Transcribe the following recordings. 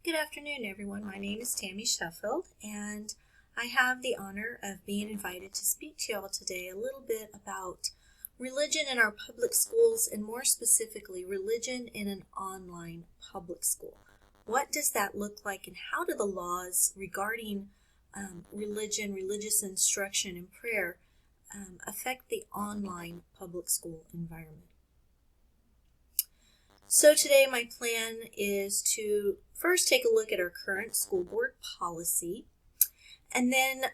Good afternoon, everyone. My name is Tammy Sheffield, and I have the honor of being invited to speak to you all today a little bit about religion in our public schools, and more specifically, religion in an online public school. What does that look like, and how do the laws regarding religion, religious instruction, and prayer affect the online public school environment? So today my plan is to first take a look at our current school board policy, and then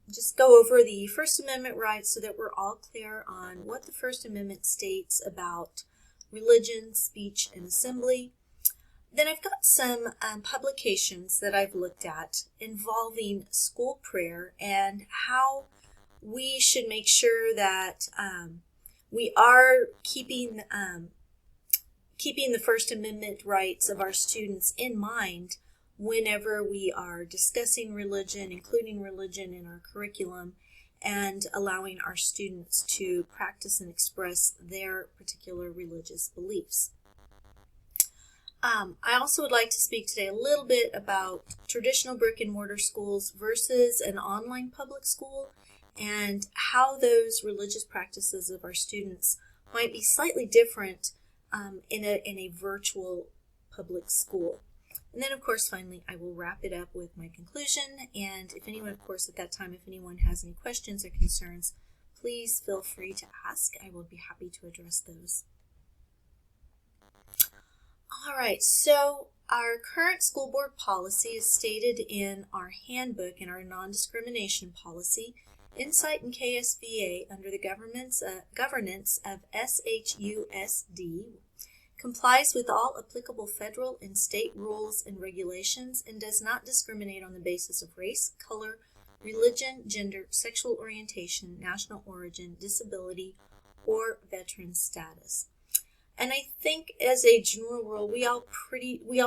just go over the First Amendment rights so that we're all clear on what the First Amendment states about religion, speech, and assembly. Then I've got some publications that I've looked at involving school prayer and how we should make sure that we are keeping the First Amendment rights of our students in mind whenever we are discussing religion, including religion in our curriculum, and allowing our students to practice and express their particular religious beliefs. I also would like to speak today a little bit about traditional brick and mortar schools versus an online public school, and how those religious practices of our students might be slightly different in a virtual public school. And then, of course, finally, I will wrap it up with my conclusion. And if anyone, of course, at that time, if anyone has any questions or concerns, please feel free to ask. I will be happy to address those. All right, so our current school board policy is stated in our handbook, in our non-discrimination policy, Insight in KSBA under the governance of SHUSD, complies with all applicable federal and state rules and regulations, and does not discriminate on the basis of race, color, religion, gender, sexual orientation, national origin, disability, or veteran status. And I think as a general rule, we all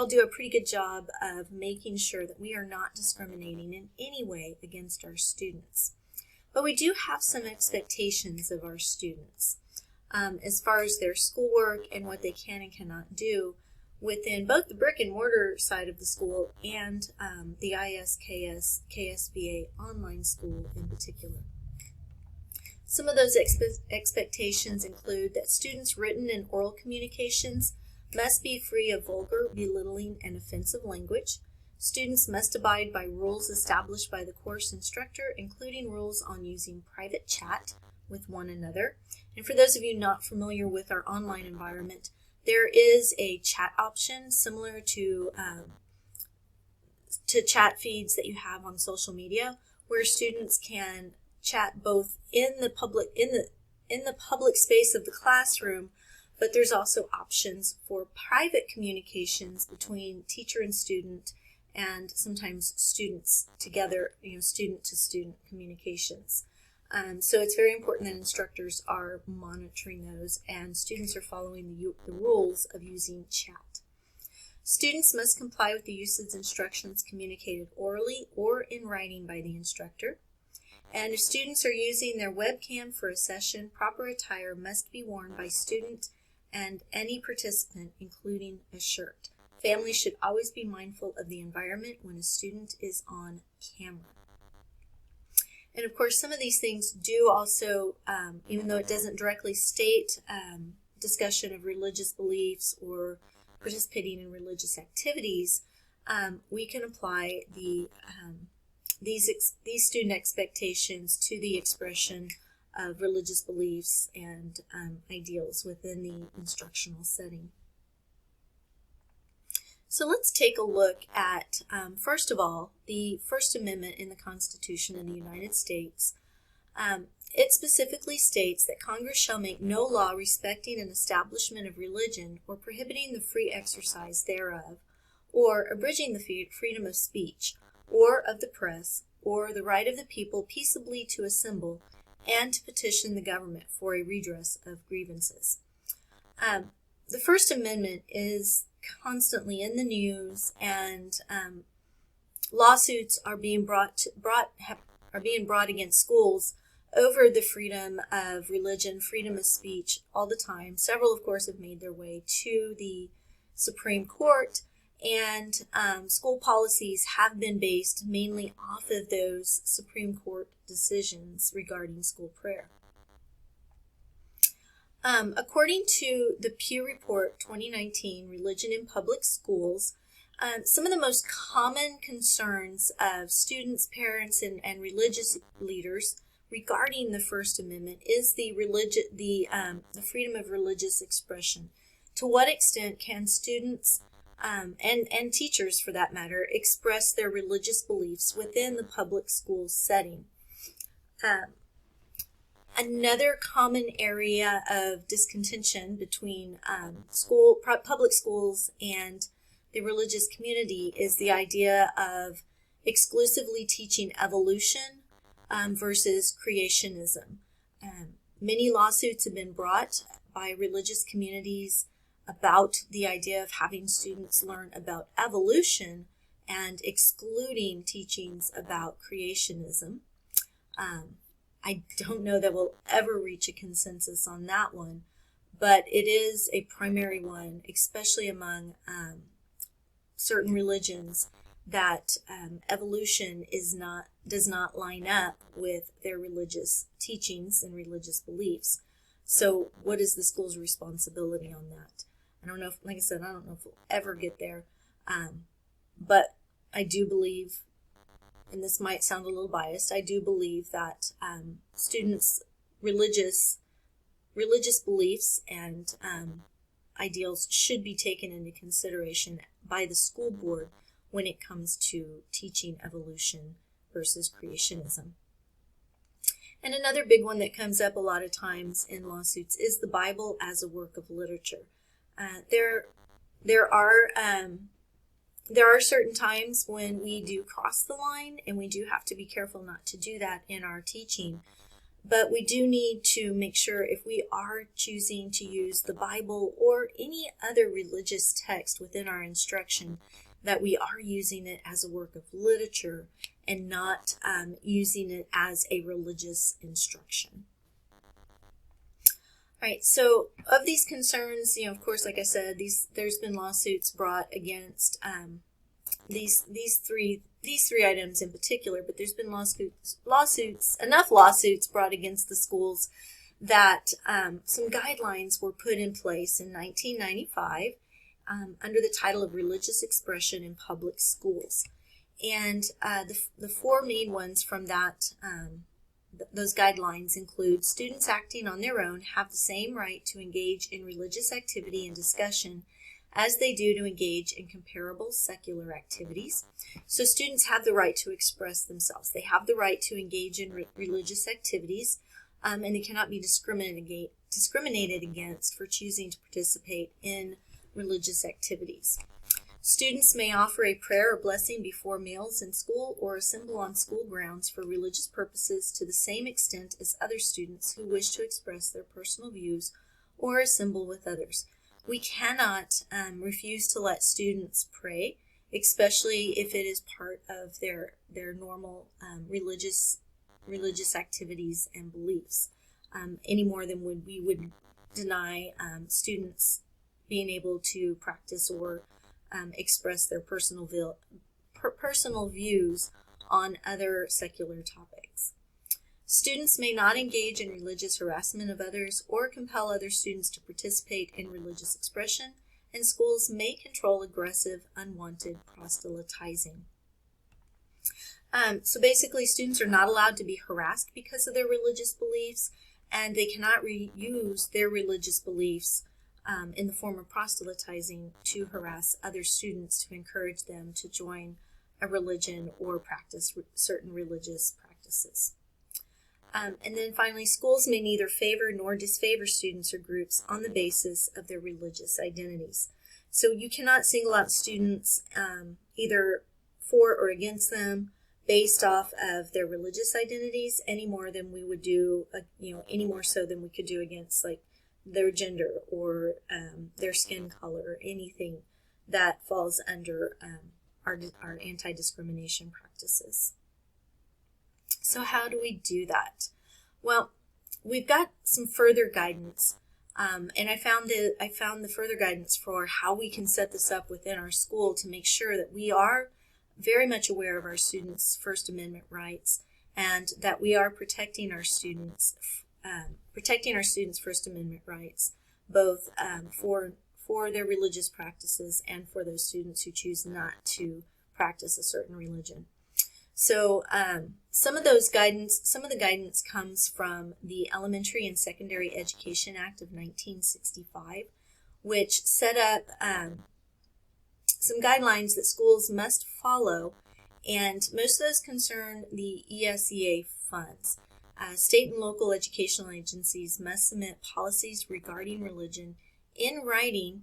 do a pretty good job of making sure that we are not discriminating in any way against our students. But we do have some expectations of our students as far as their schoolwork and what they can and cannot do within both the brick and mortar side of the school and the ISKS KSBA online school in particular. Some of those expectations include that students' written and oral communications must be free of vulgar, belittling, and offensive language. Students must abide by rules established by the course instructor, including rules on using private chat with one another. And for those of you not familiar with our online environment, there is a chat option similar to chat feeds that you have on social media, where students can chat both in the public space of the classroom, but there's also options for private communications between teacher and student, and sometimes students together, student-to-student communications. So it's very important that instructors are monitoring those and students are following the rules of using chat. Students must comply with the usage instructions communicated orally or in writing by the instructor. And if students are using their webcam for a session, proper attire must be worn by student and any participant, including a shirt. Families should always be mindful of the environment when a student is on camera. And of course, some of these things do also, even though it doesn't directly state discussion of religious beliefs or participating in religious activities, we can apply these student expectations to the expression of religious beliefs and ideals within the instructional setting. So let's take a look at, first of all, the First Amendment in the Constitution of the United States. It specifically states that Congress shall make no law respecting an establishment of religion or prohibiting the free exercise thereof, or abridging the freedom of speech, or of the press, or the right of the people peaceably to assemble and to petition the government for a redress of grievances. The First Amendment is constantly in the news, and lawsuits are being brought against schools over the freedom of religion, freedom of speech all the time. Several, of course, have made their way to the Supreme Court, and school policies have been based mainly off of those Supreme Court decisions regarding school prayer. According to the Pew Report 2019, Religion in Public Schools, some of the most common concerns of students, parents, and religious leaders regarding the First Amendment is the freedom of religious expression. To what extent can students and teachers, for that matter, express their religious beliefs within the public school setting? Another common area of discontention between public schools and the religious community is the idea of exclusively teaching evolution versus creationism. Many lawsuits have been brought by religious communities about the idea of having students learn about evolution and excluding teachings about creationism. I don't know that we'll ever reach a consensus on that one, but it is a primary one, especially among certain religions, that evolution does not line up with their religious teachings and religious beliefs. So what is the school's responsibility on that? I don't know if, like I said, I don't know if we'll ever get there, but I do believe, and this might sound a little biased, I do believe that students' religious beliefs and ideals should be taken into consideration by the school board when it comes to teaching evolution versus creationism. And another big one that comes up a lot of times in lawsuits is the Bible as a work of literature. There are certain times when we do cross the line, and we do have to be careful not to do that in our teaching. But we do need to make sure, if we are choosing to use the Bible or any other religious text within our instruction, that we are using it as a work of literature and not using it as a religious instruction. All right, so of these concerns, of course, like I said, there's been lawsuits brought against these three items in particular, but there's been enough lawsuits brought against the schools that some guidelines were put in place in 1995 under the title of Religious Expression in Public Schools. And the four main ones from those guidelines include: students acting on their own have the same right to engage in religious activity and discussion as they do to engage in comparable secular activities. So students have the right to express themselves. They have the right to engage in religious activities, and they cannot be discriminated against for choosing to participate in religious activities. Students may offer a prayer or blessing before meals in school or assemble on school grounds for religious purposes to the same extent as other students who wish to express their personal views or assemble with others. We cannot refuse to let students pray, especially if it is part of their normal religious activities and beliefs, any more than we would deny students being able to practice or express their personal views on other secular topics. Students may not engage in religious harassment of others or compel other students to participate in religious expression, and schools may control aggressive, unwanted proselytizing. So basically, students are not allowed to be harassed because of their religious beliefs, and they cannot use their religious beliefs in the form of proselytizing to harass other students to encourage them to join a religion or practice certain religious practices. And then finally, schools may neither favor nor disfavor students or groups on the basis of their religious identities. So you cannot single out students either for or against them based off of their religious identities any more than we would do, any more so than we could do against like their gender or their skin color or anything that falls under our anti-discrimination practices. So how do we do that? Well, we've got some further guidance And I found the further guidance for how we can set this up within our school to make sure that we are very much aware of our students' First Amendment rights, and that we are protecting our students' First Amendment rights, both for their religious practices and for those students who choose not to practice a certain religion. So some of the guidance comes from the Elementary and Secondary Education Act of 1965, which set up some guidelines that schools must follow, and most of those concern the ESEA funds. State and local educational agencies must submit policies regarding religion in writing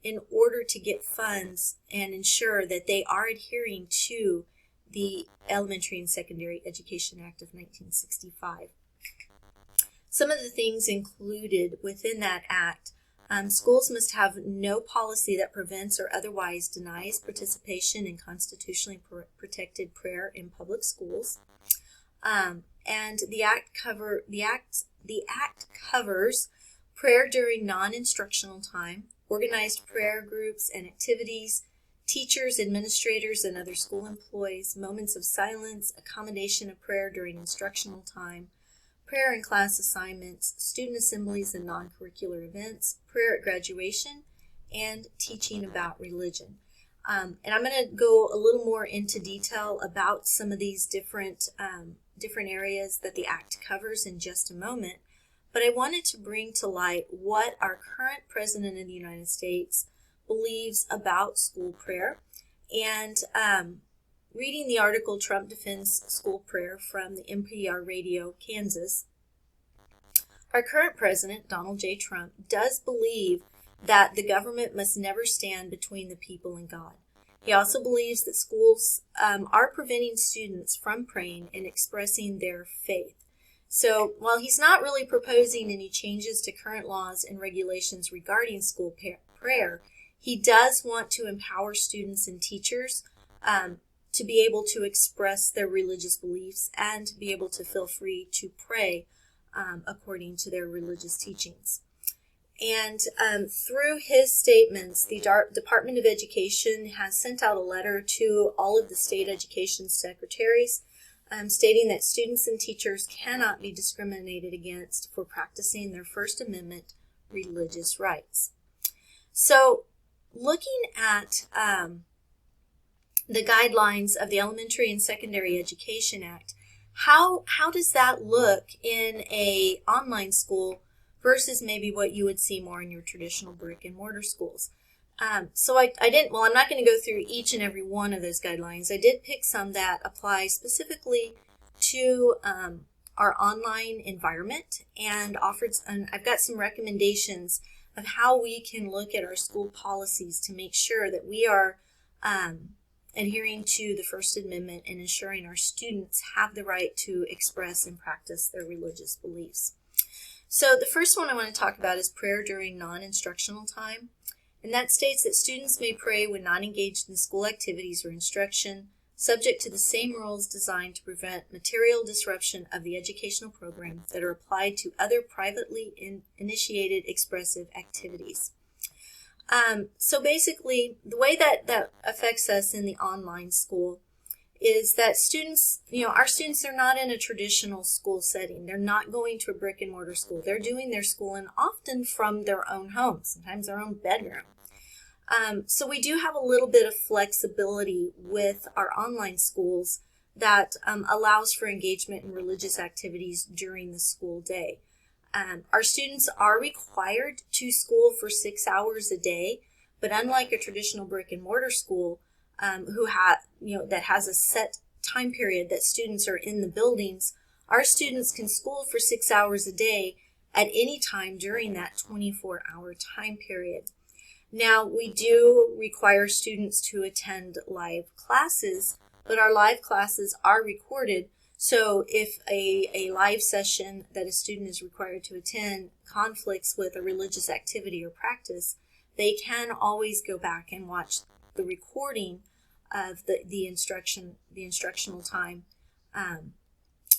in order to get funds and ensure that they are adhering to the Elementary and Secondary Education Act of 1965. Some of the things included within that act: schools must have no policy that prevents or otherwise denies participation in constitutionally protected prayer in public schools. And the act covers prayer during non-instructional time, organized prayer groups and activities, teachers, administrators, and other school employees, moments of silence, accommodation of prayer during instructional time, prayer in class assignments, student assemblies and non-curricular events, prayer at graduation, and teaching about religion. And I'm going to go a little more into detail about some of these different areas that the Act covers in just a moment, but I wanted to bring to light what our current President of the United States believes about school prayer. And reading the article "Trump Defends School Prayer" from the NPR Radio Kansas, our current president, Donald J. Trump, does believe that the government must never stand between the people and God. He also believes that schools are preventing students from praying and expressing their faith. So while he's not really proposing any changes to current laws and regulations regarding school prayer, he does want to empower students and teachers to be able to express their religious beliefs and to be able to feel free to pray according to their religious teachings. And through his statements, the Department of Education has sent out a letter to all of the state education secretaries stating that students and teachers cannot be discriminated against for practicing their First Amendment religious rights. So, looking at the guidelines of the Elementary and Secondary Education Act, how does that look in an online school versus maybe what you would see more in your traditional brick and mortar schools? I'm not going to go through each and every one of those guidelines. I did pick some that apply specifically to our online environment, and I've got some recommendations of how we can look at our school policies to make sure that we are adhering to the First Amendment and ensuring our students have the right to express and practice their religious beliefs. So the first one I want to talk about is prayer during non-instructional time. And that states that students may pray when not engaged in school activities or instruction, subject to the same rules designed to prevent material disruption of the educational program that are applied to other privately initiated expressive activities. So basically, the way that affects us in the online school is that students, our students are not in a traditional school setting. They're not going to a brick and mortar school. They're doing their schooling often from their own home, sometimes their own bedroom. So we do have a little bit of flexibility with our online schools that allows for engagement in religious activities during the school day. Our students are required to school for 6 hours a day, but unlike a traditional brick and mortar school, that has a set time period that students are in the buildings, our students can school for 6 hours a day at any time during that 24-hour time period. Now, we do require students to attend live classes, but our live classes are recorded, so if a live session that a student is required to attend conflicts with a religious activity or practice, they can always go back and watch the recording of the instructional time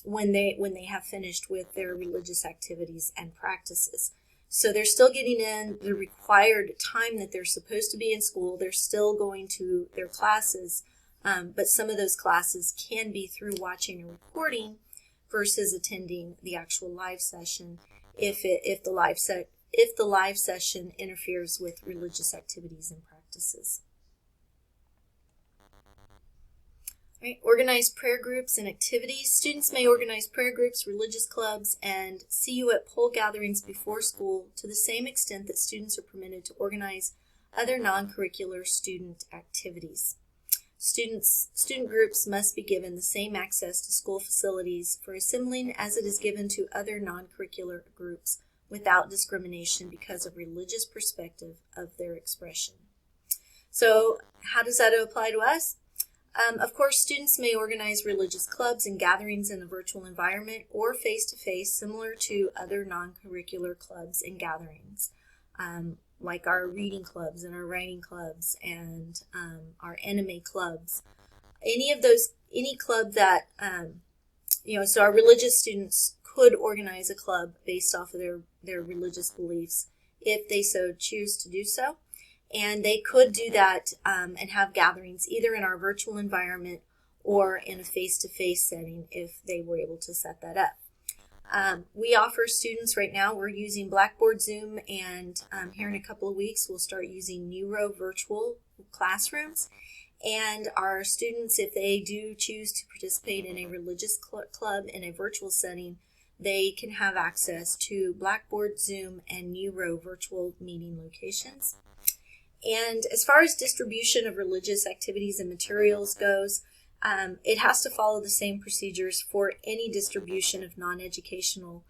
when they have finished with their religious activities and practices. So they're still getting in the required time that they're supposed to be in school. They're still going to their classes, but some of those classes can be through watching a recording versus attending the actual live session if the live session interferes with religious activities and practices. Right. Organize prayer groups and activities. Students may organize prayer groups, religious clubs, and see you at pole gatherings before school to the same extent that students are permitted to organize other non-curricular student activities. Student groups must be given the same access to school facilities for assembling as it is given to other non-curricular groups without discrimination because of religious perspective of their expression. So how does that apply to us? Of course, students may organize religious clubs and gatherings in a virtual environment or face-to-face, similar to other non-curricular clubs and gatherings, like our reading clubs and our writing clubs and our anime clubs. Any club that, so our religious students could organize a club based off of their religious beliefs if they so choose to do so. And they could do that and have gatherings either in our virtual environment or in a face-to-face setting if they were able to set that up. We offer students right now, we're using Blackboard, Zoom, and here in a couple of weeks we'll start using Neuro virtual classrooms. And our students, if they do choose to participate in a religious club in a virtual setting, they can have access to Blackboard, Zoom, and Neuro virtual meeting locations. And as far as distribution of religious activities and materials goes, it has to follow the same procedures for any distribution of non-educational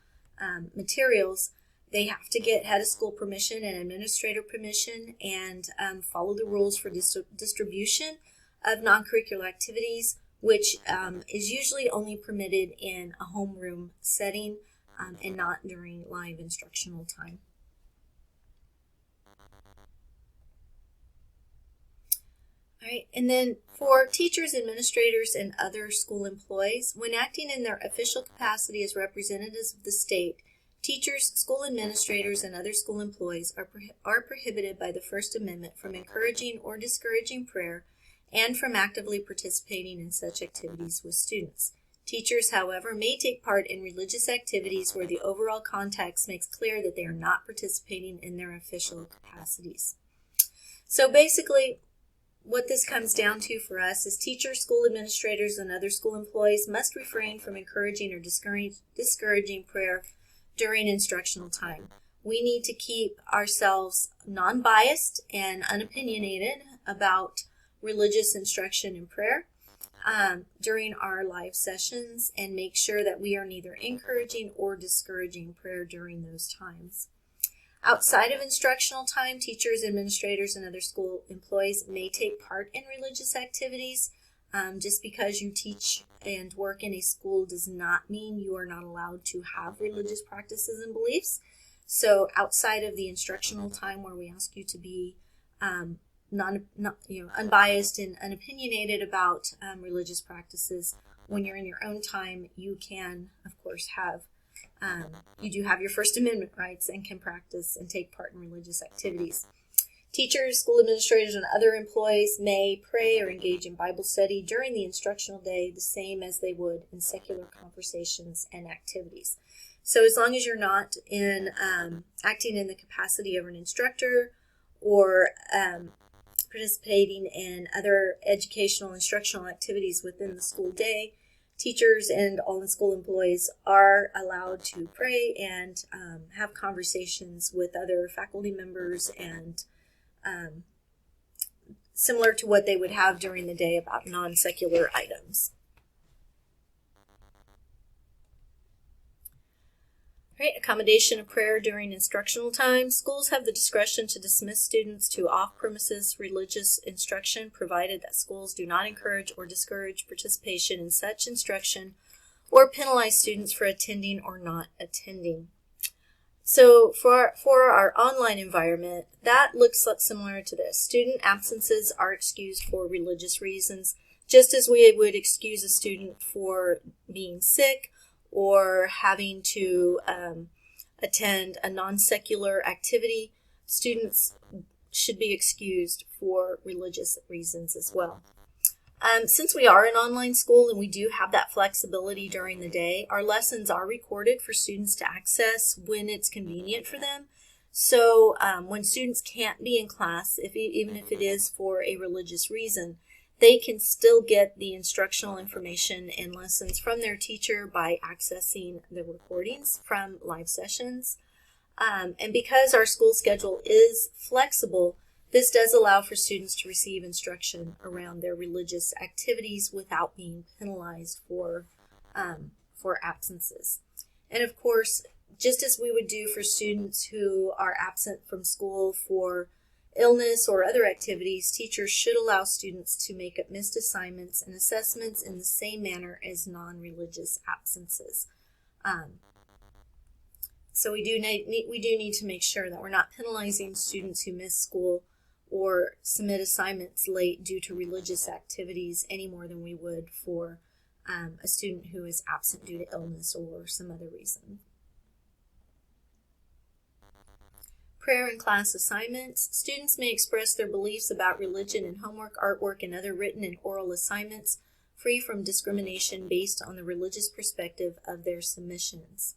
materials. They have to get head of school permission and administrator permission and follow the rules for distribution of non-curricular activities, which is usually only permitted in a homeroom setting and not during live instructional time. All right, and then for teachers, administrators, and other school employees, when acting in their official capacity as representatives of the state, teachers, school administrators, and other school employees are prohibited by the First Amendment from encouraging or discouraging prayer and from actively participating in such activities with students. Teachers, however, may take part in religious activities where the overall context makes clear that they are not participating in their official capacities. So basically, what this comes down to for us is teachers, school administrators, and other school employees must refrain from encouraging or discouraging prayer during instructional time. We need to keep ourselves non-biased and unopinionated about religious instruction and prayer during our live sessions and make sure that we are neither encouraging or discouraging prayer during those times. Outside of instructional time, teachers, administrators, and other school employees may take part in religious activities. Just because you teach and work in a school does not mean you are not allowed to have religious practices and beliefs. So outside of the instructional time where we ask you to be unbiased and unopinionated about religious practices, when you're in your own time, you can, of course, have you do have your First Amendment rights and can practice and take part in religious activities. Teachers, school administrators, and other employees may pray or engage in Bible study during the instructional day the same as they would in secular conversations and activities. So as long as you're not acting in the capacity of an instructor or participating in other educational instructional activities within the school day, teachers and all the school employees are allowed to pray and have conversations with other faculty members and similar to what they would have during the day about non-secular items. Right, accommodation of prayer during instructional time. Schools have the discretion to dismiss students to off-premises religious instruction, provided that schools do not encourage or discourage participation in such instruction or penalize students for attending or not attending. So for our online environment, that looks similar to this. Student absences are excused for religious reasons, just as we would excuse a student for being sick or having to attend a non-secular activity, students should be excused for religious reasons as well. Since we are an online school and we do have that flexibility during the day, our lessons are recorded for students to access when it's convenient for them. So when students can't be in class, even if it is for a religious reason, they can still get the instructional information and lessons from their teacher by accessing the recordings from live sessions. And because our school schedule is flexible, this does allow for students to receive instruction around their religious activities without being penalized for absences. And of course, just as we would do for students who are absent from school for illness or other activities, teachers should allow students to make up missed assignments and assessments in the same manner as non-religious absences. So we do need to make sure that we're not penalizing students who miss school or submit assignments late due to religious activities any more than we would for a student who is absent due to illness or some other reason. Prayer and class assignments. Students may express their beliefs about religion in homework, artwork, and other written and oral assignments free from discrimination based on the religious perspective of their submissions.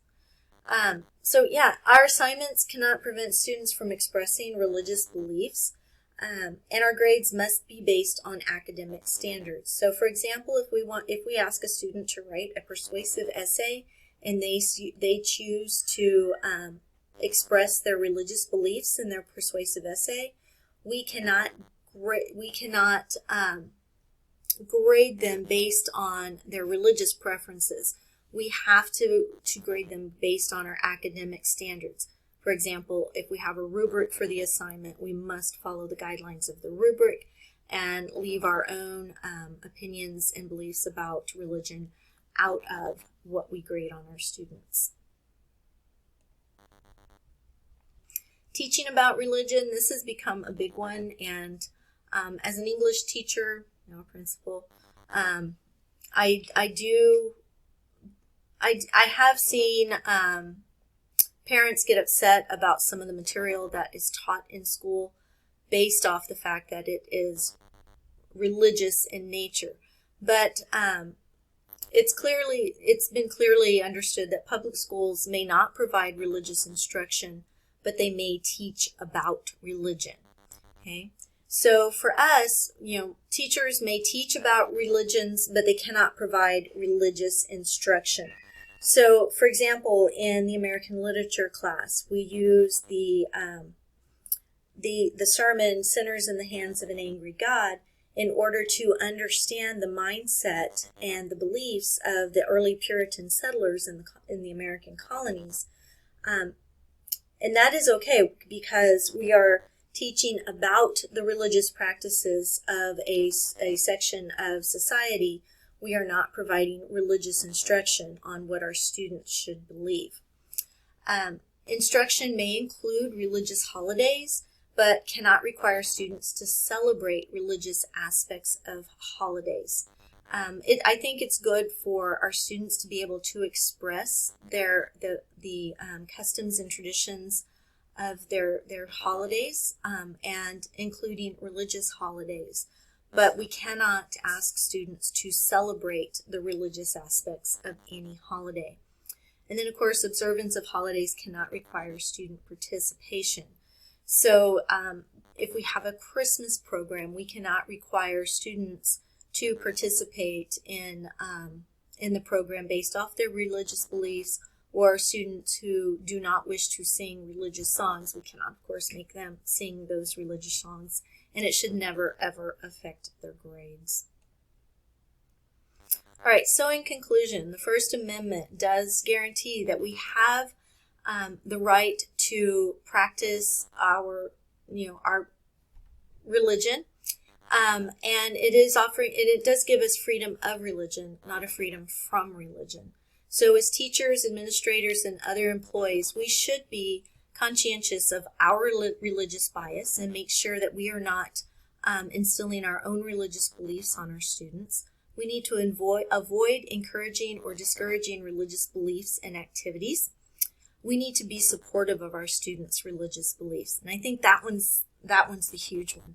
So yeah, our assignments cannot prevent students from expressing religious beliefs. And our grades must be based on academic standards. So for example, if we ask a student to write a persuasive essay and they choose to express their religious beliefs in their persuasive essay, we cannot grade them based on their religious preferences. We have to grade them based on our academic standards. For example, if we have a rubric for the assignment, we must follow the guidelines of the rubric and leave our own opinions and beliefs about religion out of what we grade on our students. Teaching about religion, this has become a big one, and as an English teacher, now a principal, I have seen parents get upset about some of the material that is taught in school based off the fact that it is religious in nature. But it's been clearly understood that public schools may not provide religious instruction, but they may teach about religion. Okay? So for us, teachers may teach about religions, but they cannot provide religious instruction. So, for example, in the American Literature class, we use the sermon "Sinners in the Hands of an Angry God" in order to understand the mindset and the beliefs of the early Puritan settlers in the American colonies. And that is okay because we are teaching about the religious practices of a section of society. We are not providing religious instruction on what our students should believe. Instruction may include religious holidays, but cannot require students to celebrate religious aspects of holidays. I think it's good for our students to be able to express the customs and traditions of their holidays, and including religious holidays. But we cannot ask students to celebrate the religious aspects of any holiday. And then, of course, observance of holidays cannot require student participation. So if we have a Christmas program, we cannot require students to participate in the program based off their religious beliefs, or students who do not wish to sing religious songs. We cannot, of course, make them sing those religious songs, and it should never, ever affect their grades. All right, so in conclusion, the First Amendment does guarantee that we have the right to practice our religion, and it does give us freedom of religion, not a freedom from religion. So as teachers, administrators, and other employees, we should be conscientious of our religious bias and make sure that we are not instilling our own religious beliefs on our students. We need to avoid encouraging or discouraging religious beliefs and activities. we need to be supportive of our students' religious beliefs. And I think that one's the huge one.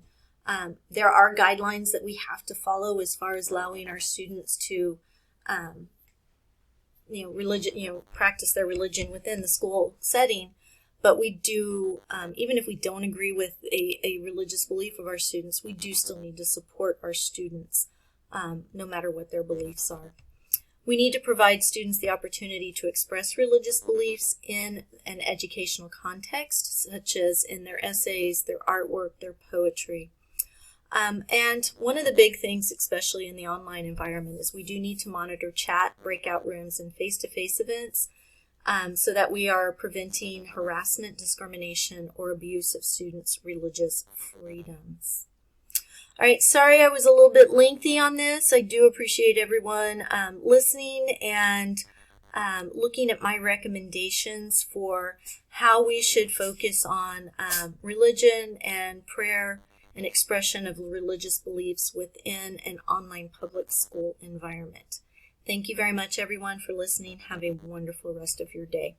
There are guidelines that we have to follow as far as allowing our students to, practice their religion within the school setting. But we do, even if we don't agree with a religious belief of our students, we do still need to support our students, no matter what their beliefs are. We need to provide students the opportunity to express religious beliefs in an educational context, such as in their essays, their artwork, their poetry. And one of the big things, especially in the online environment, is we do need to monitor chat, breakout rooms, and face-to-face events so that we are preventing harassment, discrimination, or abuse of students' religious freedoms. All right, sorry I was a little bit lengthy on this. I do appreciate everyone listening and looking at my recommendations for how we should focus on religion and prayer and expression of religious beliefs within an online public school environment. Thank you very much, everyone, for listening. Have a wonderful rest of your day.